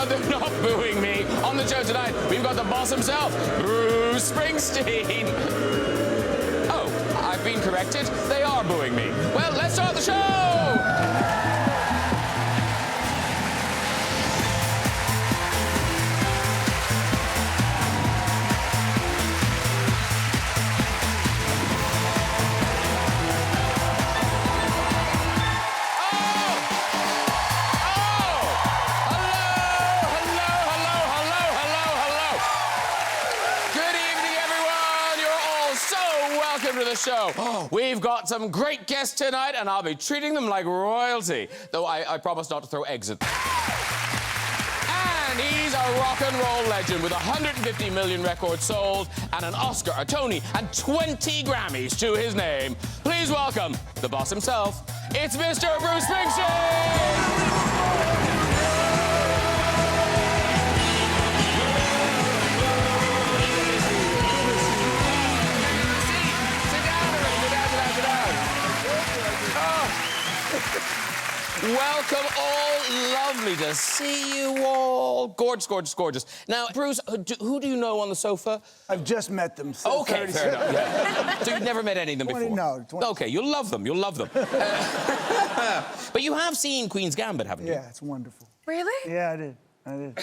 they're not booing me. On the show tonight, we've got the boss himself, Bruce Springsteen. Oh, I've been corrected. They are booing me. Well, let's start the show! To the show. We've got some great guests tonight, and I'll be treating them like royalty. Though I promise not to throw eggs at them. And he's a rock and roll legend with 150 million records sold and an Oscar, a Tony, and 20 Grammys to his name. Please welcome the boss himself. It's Mr. Bruce Springsteen! Welcome all. Lovely to see you all. Gorgeous, gorgeous, gorgeous. Now, Bruce, who do you know on the sofa? I've just met them. So okay, fair enough. Yeah. So you've never met any of them 20, before? No. 20. Okay, you'll love them. You'll love them. But you have seen Queen's Gambit, haven't you? Yeah, it's wonderful. Really? Yeah, I did. I did.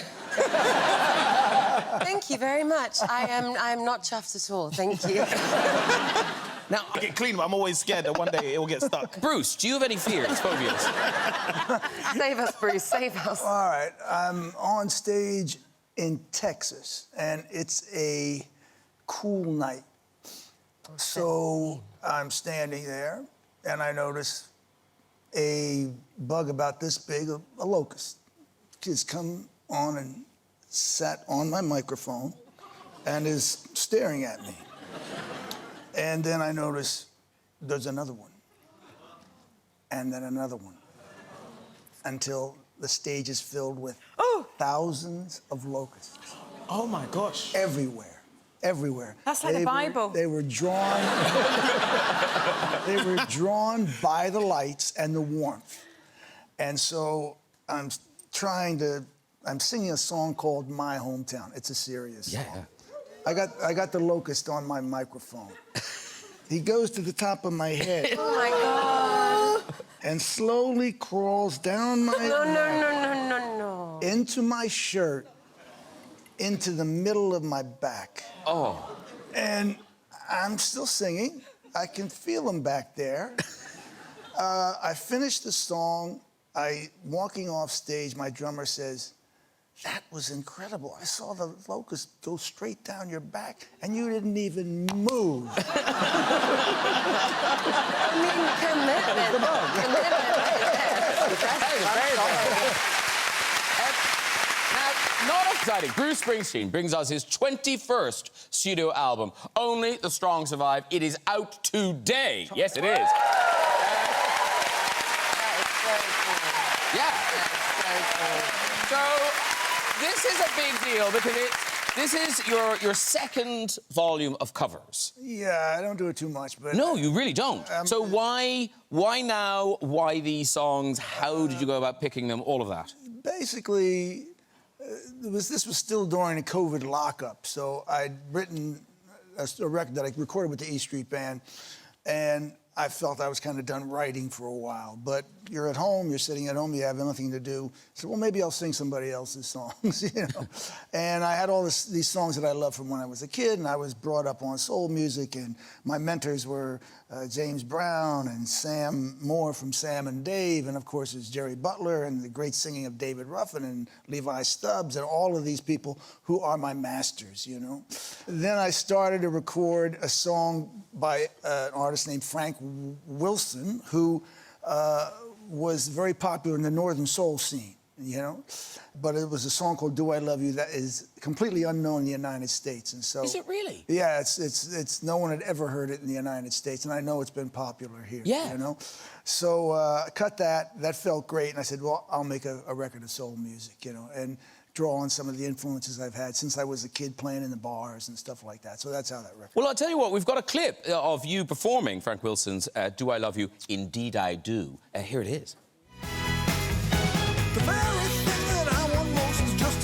Thank you very much. I'm not chuffed at all. Thank you. Now, I get clean, but I'm always scared that one day it will get stuck. Bruce, do you have any fears, phobias? Save us, Bruce, save us. All right, I'm on stage in Texas, and it's a cool night. So I'm standing there, and I notice a bug about this big, a locust, just come on and sat on my microphone and is staring at me. And then I notice there's another one, and then another one, until the stage is filled with thousands of locusts. Oh, my gosh. Everywhere, everywhere. That's like the Bible. They were drawn, they were drawn by the lights and the warmth. And so I'm singing a song called My Hometown. It's a serious song. Yeah. I got the locust on my microphone. He goes to the top of my head. Oh, my God. And slowly crawls down my No. into my shirt, into the middle of my back. Oh. And I'm still singing. I can feel him back there. I finished the song. Walking off stage, my drummer says, "That was incredible. I saw the locust go straight down your back, and you didn't even move." I mean, commitment. Now, not exciting. Bruce Springsteen brings us his 21st studio album, Only the Strong Survive. It is out today. Yes, it is. Yeah. So, this is a big deal because this is your second volume of covers. Yeah, I don't do it too much, but... No, you really don't. So why now? Why these songs? How did you go about picking them? All of that. Basically, this was still during the COVID lockup, so I'd written a record that I recorded with the E Street Band, and I felt I was kind of done writing for a while. But you're at home, you're sitting at home, you have nothing to do. So, well, maybe I'll sing somebody else's songs, you know. And I had all these songs that I loved from when I was a kid, and I was brought up on soul music, and my mentors were James Brown and Sam Moore from Sam and Dave, and of course it's Jerry Butler and the great singing of David Ruffin and Levi Stubbs and all of these people who are my masters, you know. Then I started to record a song by an artist named Frank Wilson, who was very popular in the Northern Soul scene, you know? But it was a song called Do I Love You that is completely unknown in the United States, and so... Is it really? Yeah, it's no one had ever heard it in the United States, and I know it's been popular here, yeah. You know? So I cut that felt great, and I said, well, I'll make a record of soul music, you know, and draw on some of the influences I've had since I was a kid playing in the bars and stuff like that. So that's how that record... Well, I'll tell you what, we've got a clip of you performing Frank Wilson's Do I Love You? Indeed I Do. Here it is. The very thing that I want most is just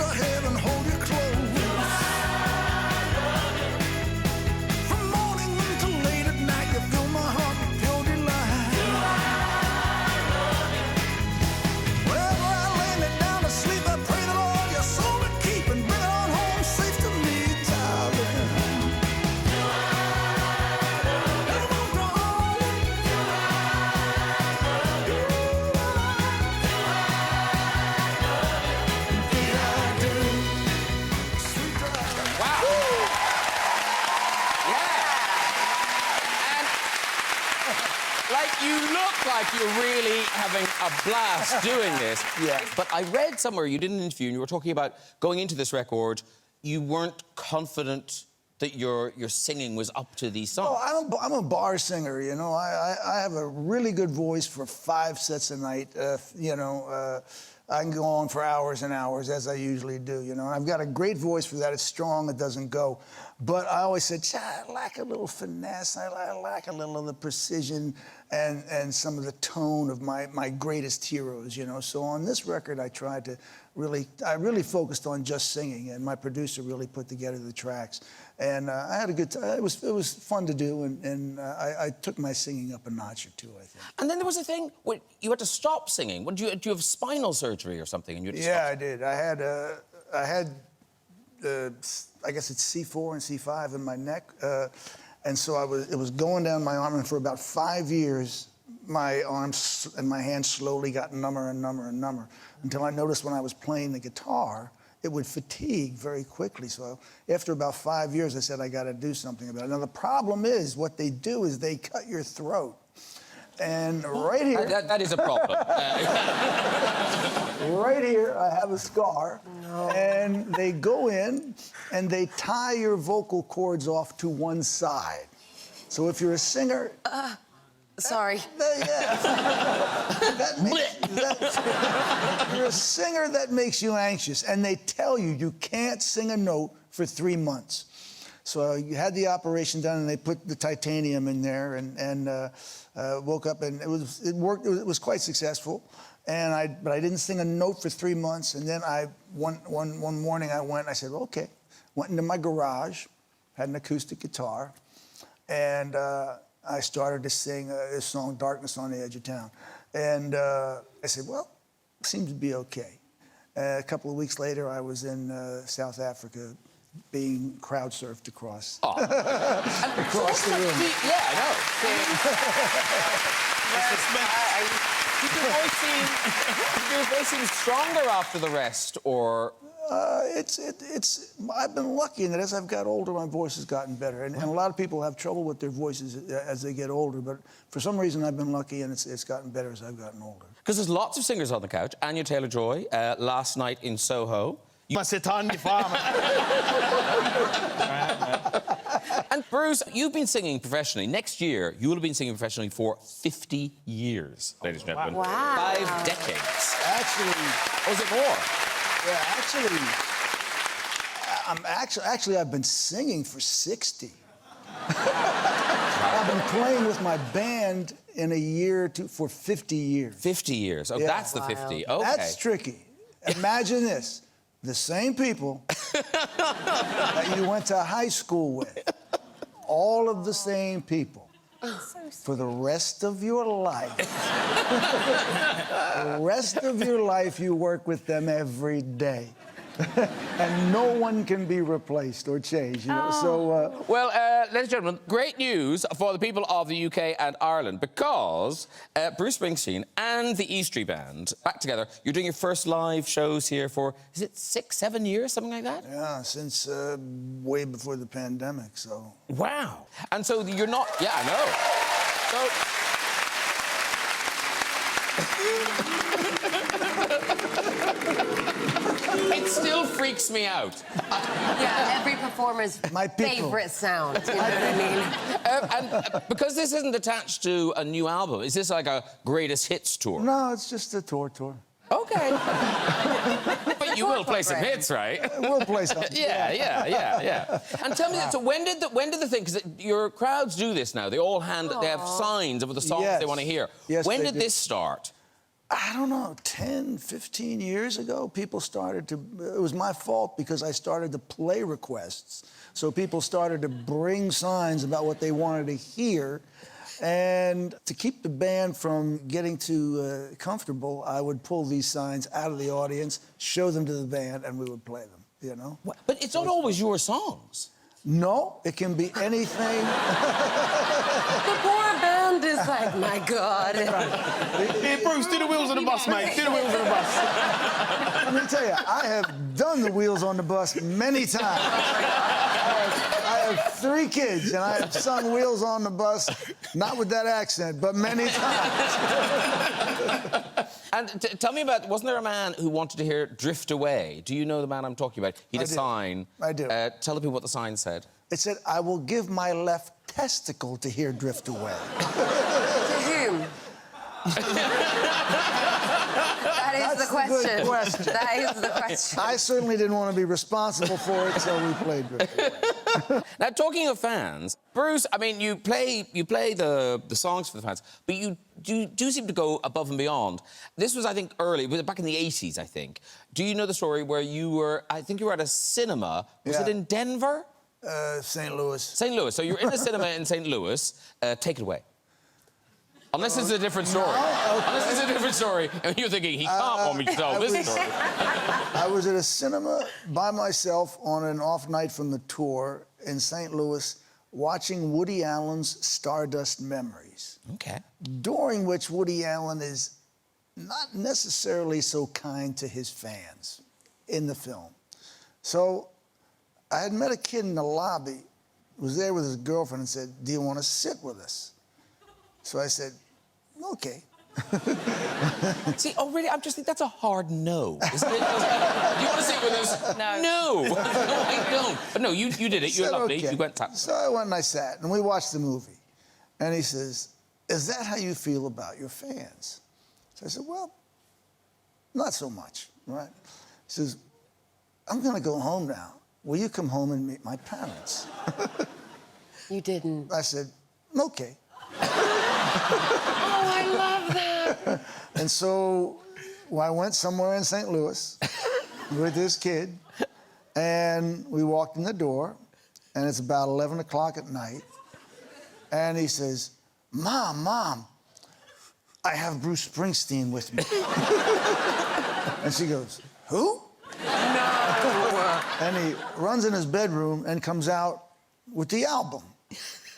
you're really having a blast doing this. Yeah. But I read somewhere, you did an interview, and you were talking about going into this record, you weren't confident that your singing was up to these songs. Well, I'm a bar singer, you know. I have a really good voice for 5 sets a night. I can go on for hours and hours, as I usually do, you know. I've got a great voice for that. It's strong, it doesn't go. But I always said, I lack a little finesse. I lack a little of the precision and some of the tone of my greatest heroes, you know. So on this record, I tried to I really focused on just singing, and my producer really put together the tracks. And I had a good time. It was fun to do, and I took my singing up a notch or two, I think. And then there was a thing where you had to stop singing. Do you have spinal surgery or something? And you had to Yeah, stop? I did. I had I guess it's C4 and C5 in my neck, and so it was going down my arm, and for about 5 years, my arms and my hands slowly got number and number and number, until I noticed when I was playing the guitar, it would fatigue very quickly. So after about 5 years, I said, I got to do something about it. Now, the problem is, what they do is they cut your throat. And right here... That is a problem. Right here, I have a scar. No. And they go in, and they tie your vocal cords off to one side. So if you're a singer... Sorry. You're a singer, that makes you anxious, and they tell you can't sing a note for 3 months. So you had the operation done, and they put the titanium in there, and woke up, and it worked. It was quite successful, but I didn't sing a note for 3 months. And then one morning I went. I said, okay. Went into my garage, had an acoustic guitar, and I started to sing this song, "Darkness on the Edge of Town." And I said, well, seems to be okay. A couple of weeks later, I was in South Africa being crowd surfed across. Across the room. Yeah, I know. Did your voice seem stronger after the rest, or...? I've been lucky in that as I've got older, my voice has gotten better. And a lot of people have trouble with their voices as they get older, but for some reason I've been lucky, and it's gotten better as I've gotten older. Because there's lots of singers on the couch. Anya Taylor-Joy, last night in Soho. And Bruce, you've been singing professionally. Next year, you'll have been singing professionally for 50 years, ladies and gentlemen. Wow. 5 decades. Actually... Or is it more? Yeah, actually, I've been singing for 60. I've been playing with my band in a year for 50 years. 50 years. Oh, yeah. That's the 50. Okay. That's tricky. Imagine this. The same people that you went to high school with, all of the same people, for the rest of your life. The rest of your life, you work with them every day. And no one can be replaced or changed, you know. So, well, ladies and gentlemen, great news for the people of the UK and Ireland, because Bruce Springsteen and the E Street Band, back together, you're doing your first live shows here for, is it 6, 7 years, something like that? Yeah, since way before the pandemic, so... Wow. And so you're not... Yeah, I know. It still freaks me out. Yeah, every performer's favourite sound, you know what I mean? And because this isn't attached to a new album, is this like a greatest hits tour? No, it's just a tour. Okay. But you will play some hits, right? We'll play some. Yeah. And tell me, so when did the thing, because your crowds do this now, they all they have signs of the songs they want to hear. Yes, when did this start? I don't know, 10, 15 years ago, people started to... It was my fault because I started to play requests. So people started to bring signs about what they wanted to hear. And to keep the band from getting too comfortable, I would pull these signs out of the audience, show them to the band, and we would play them, you know? But it's not always your songs. No, it can be anything. The poor band is like, my God. Here, Bruce, do the wheels on the bus, mate. Do the wheels on the bus. Let me tell you, I have done the wheels on the bus many times. I have 3 kids, and I have sung Wheels on the Bus, not with that accent, but many times. And tell me about, wasn't there a man who wanted to hear Drift Away? Do you know the man I'm talking about? He had a sign. I do. Tell the people what the sign said. It said, I will give my left testicle to hear Drift Away. To whom? That is the question. Good question. That is the question. I certainly didn't want to be responsible for it, so we played Drift Away. Now, talking of fans, Bruce, I mean, you play the songs for the fans, but you do seem to go above and beyond. This was, I think, early, back in the 80s, I think. Do you know the story where you were, I think you were at a cinema, was it in Denver? St. Louis. St. Louis. So you're in a cinema in St. Louis. Take it away. Unless it's a different story. No? Okay. Unless it's a different story, and you're thinking, he can't want me to tell this story. I was at a cinema by myself on an off night from the tour in St. Louis, watching Woody Allen's Stardust Memories. Okay. During which Woody Allen is not necessarily so kind to his fans in the film. So I had met a kid in the lobby, was there with his girlfriend, and said, do you want to sit with us? So I said, okay. See, oh, really? I'm just thinking that's a hard no, isn't it? Do you want to sit with us? No. No, I don't. But no, you did it. You're lovely. Okay. You went tap. So I went and I sat, and we watched the movie. And he says, is that how you feel about your fans? So I said, well, not so much, right? He says, I'm going to go home now. Will you come home and meet my parents? You didn't. I said, okay. Oh, I love that. And so I went somewhere in St. Louis with this kid, and we walked in the door, and it's about 11 o'clock at night, and he says, Mom, I have Bruce Springsteen with me. And she goes, who? No. And he runs in his bedroom and comes out with the album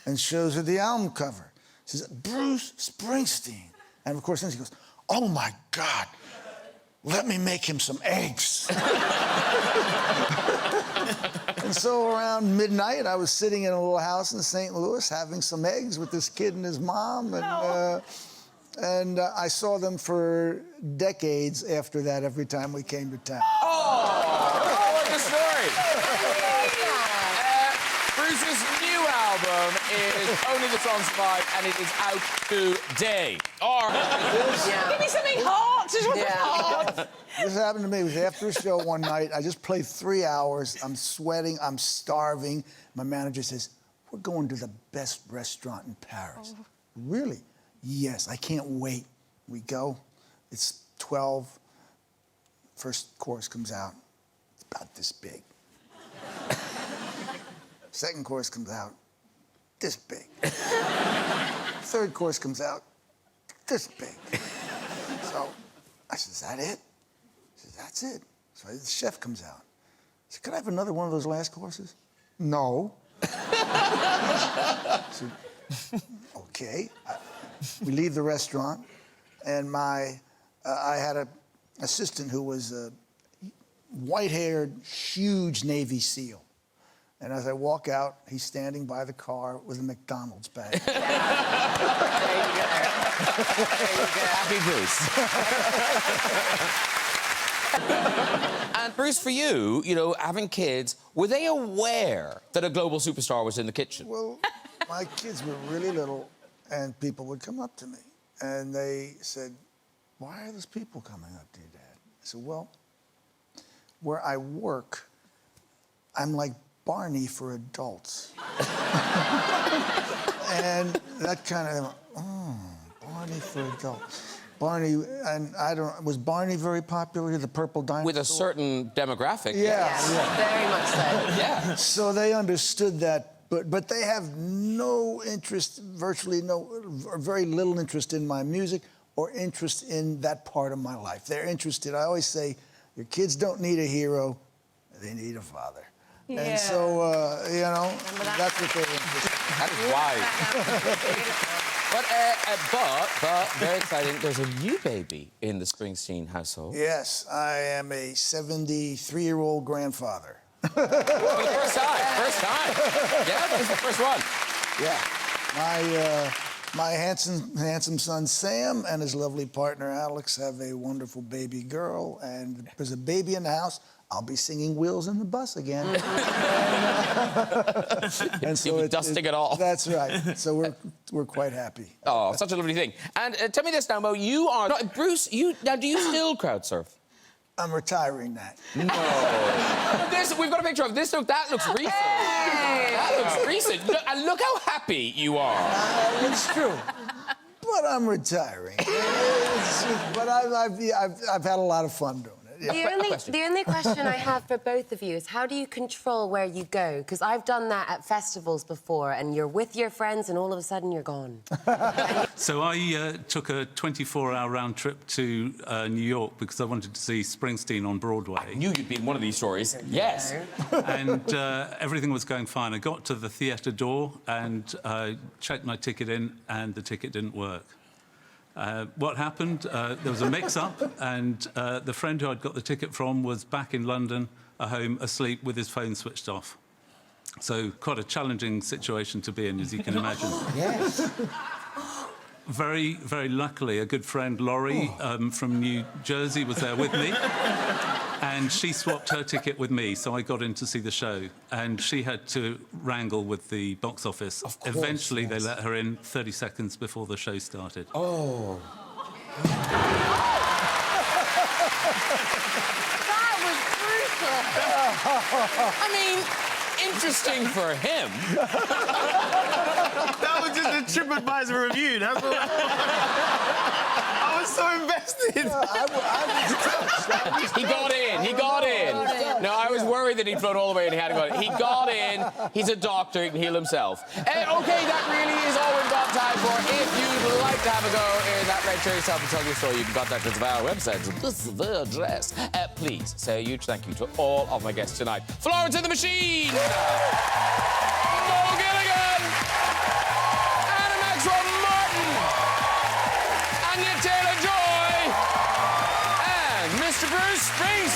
and shows her the album cover. She says, Bruce Springsteen. And of course, then she goes, oh my God, let me make him some eggs. And so around midnight, I was sitting in a little house in St. Louis having some eggs with this kid and his mom. And I saw them for decades after that, every time we came to town. Oh, what a story. Bruce's new album is Only the Song Survive, and it is out today. Give me something hot. Just want something hot. This happened to me. It was after a show one night. I just played 3 hours. I'm sweating. I'm starving. My manager says, we're going to the best restaurant in Paris. Oh. Really? Yes, I can't wait. We go. It's 12. First course comes out. It's about this big. Second course comes out. This big. Third course comes out. This big. So I said, is that it? He says, that's it. So the chef comes out. I said, could I have another one of those last courses? No. I said, okay. We leave the restaurant, and I had an assistant who was a white-haired, huge Navy SEAL. And as I walk out, he's standing by the car with a McDonald's bag. There you go. Happy Bruce. And Bruce, for you, having kids, were they aware that a global superstar was in the kitchen? Well, my kids were really little, and people would come up to me, and they said, why are those people coming up to you, Dad? I said, well, where I work, I'm like Barney for adults. And that kind of, Barney for adults. Barney, and was Barney very popular, the purple dinosaur? With a certain demographic. Yeah. Very much so. Yeah. So they understood that, but they have no interest, virtually no, or very little interest in my music or interest in that part of my life. They're interested, I always say, your kids don't need a hero, they need a father. Yeah. And so, that's what they're interested in. That is wise. But very exciting, there's a new baby in the Springsteen household. Yes, I am a 73-year-old grandfather. For the first time. First time. Yeah, this is the first one. Yeah. My handsome son Sam and his lovely partner Alex have a wonderful baby girl, and there's a baby in the house. I'll be singing Wheels in the Bus again. And so You'll be dusting it off. That's right. So we're quite happy. Oh, such a lovely thing. And tell me this now, Mo, you are... No, Bruce, do you still crowd surf? I'm retiring that. No. We've got a picture of this. That looks recent. Hey. That looks recent. And look how happy you are. It's true. But I'm retiring. But I've had a lot of fun doing it. Yeah. The only question I have for both of you is how do you control where you go? Because I've done that at festivals before, and you're with your friends, and all of a sudden you're gone. So I took a 24-hour round trip to New York because I wanted to see Springsteen on Broadway. I knew you'd be in one of these stories. Yes. And everything was going fine. I got to the theatre door and checked my ticket in, and the ticket didn't work. What happened? There was a mix-up, and the friend who I'd got the ticket from was back in London, at home, asleep with his phone switched off. So quite a challenging situation to be in, as you can imagine. Yes. Very, very luckily, a good friend, Laurie, from New Jersey, was there with me. And she swapped her ticket with me, so I got in to see the show. And she had to wrangle with the box office. Of course, Eventually, they let her in 30 seconds before the show started. Oh. That was brutal. I mean, interesting for him. That was just a TripAdvisor review. That's what... I was so invested. He got in. He got in. No, I was worried that he'd flown all the way and he hadn't got in. He got in. He's a doctor. He can heal himself. OK, that really is all we've got time for. If you'd like to have a go in that red chair yourself and tell your story, you can contact us via our website. This is the address. Please say a huge thank you to all of my guests tonight. Florence in the Machine! Mo Gilligan! Anna Maxwell Martin! Anya Taylor-Joy! And Mr. Bruce Springsteen!